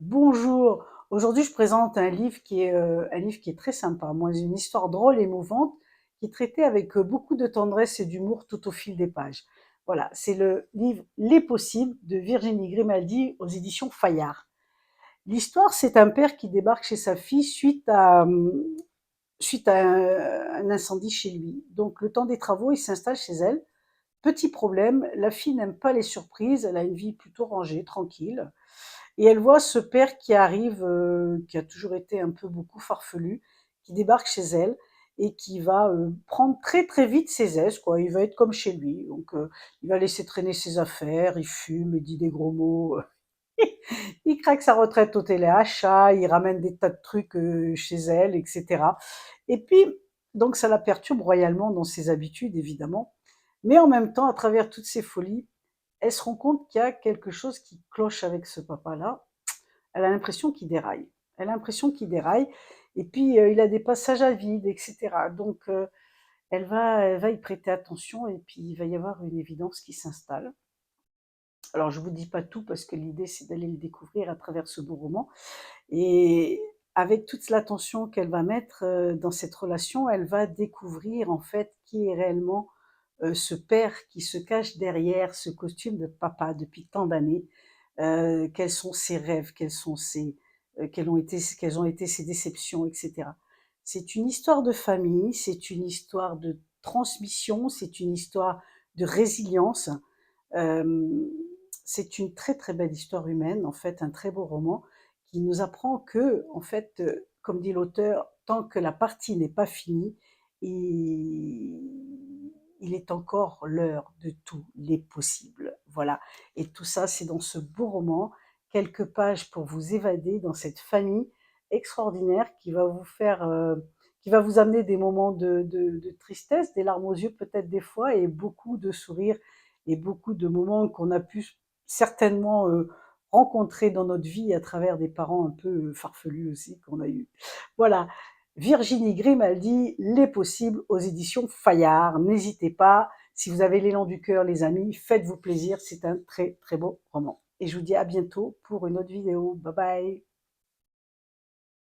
Bonjour, aujourd'hui je présente un livre qui est très sympa, moi, une histoire drôle et émouvante qui est traitée avec beaucoup de tendresse et d'humour tout au fil des pages. Voilà, c'est le livre Les Possibles de Virginie Grimaldi aux éditions Fayard. L'histoire, c'est un père qui débarque chez sa fille suite à un incendie chez lui. Donc le temps des travaux, il s'installe chez elle. Petit problème, la fille n'aime pas les surprises, elle a une vie plutôt rangée, tranquille. Et elle voit ce père qui arrive, qui a toujours été un peu beaucoup farfelu, qui débarque chez elle et qui va prendre très très vite ses aises, quoi. Il va être comme chez lui, donc il va laisser traîner ses affaires, il fume, il dit des gros mots, il craque sa retraite au téléachat, il ramène des tas de trucs chez elle, etc. Et puis, donc ça la perturbe royalement dans ses habitudes, évidemment. Mais en même temps, à travers toutes ces folies, elle se rend compte qu'il y a quelque chose qui cloche avec ce papa-là. Elle a l'impression qu'il déraille. Elle a l'impression qu'il déraille. Et puis, il a des passages à vide, etc. Donc, elle va y prêter attention et puis il va y avoir une évidence qui s'installe. Alors, je ne vous dis pas tout parce que l'idée, c'est d'aller le découvrir à travers ce beau roman. Et avec toute l'attention qu'elle va mettre dans cette relation, elle va découvrir en fait qui est réellement ce père qui se cache derrière ce costume de papa depuis tant d'années. Quels sont ses rêves, quelles ont été ses déceptions, etc. C'est une histoire de famille, c'est une histoire de transmission, c'est une histoire de résilience. Euh, c'est une très très belle histoire humaine, en fait, un très beau roman qui nous apprend que, en fait, comme dit l'auteur, tant que la partie n'est pas finie, il est encore l'heure de tous les possibles. Voilà. Et tout ça, c'est dans ce beau roman, quelques pages pour vous évader dans cette famille extraordinaire qui va vous amener des moments de tristesse, des larmes aux yeux peut-être des fois, et beaucoup de sourires et beaucoup de moments qu'on a pu certainement rencontrer dans notre vie à travers des parents un peu farfelus aussi qu'on a eu. Voilà. Virginie Grimaldi, Les Possibles aux éditions Fayard. N'hésitez pas, si vous avez l'élan du cœur, les amis, faites-vous plaisir, c'est un très très beau roman. Et je vous dis à bientôt pour une autre vidéo. Bye bye.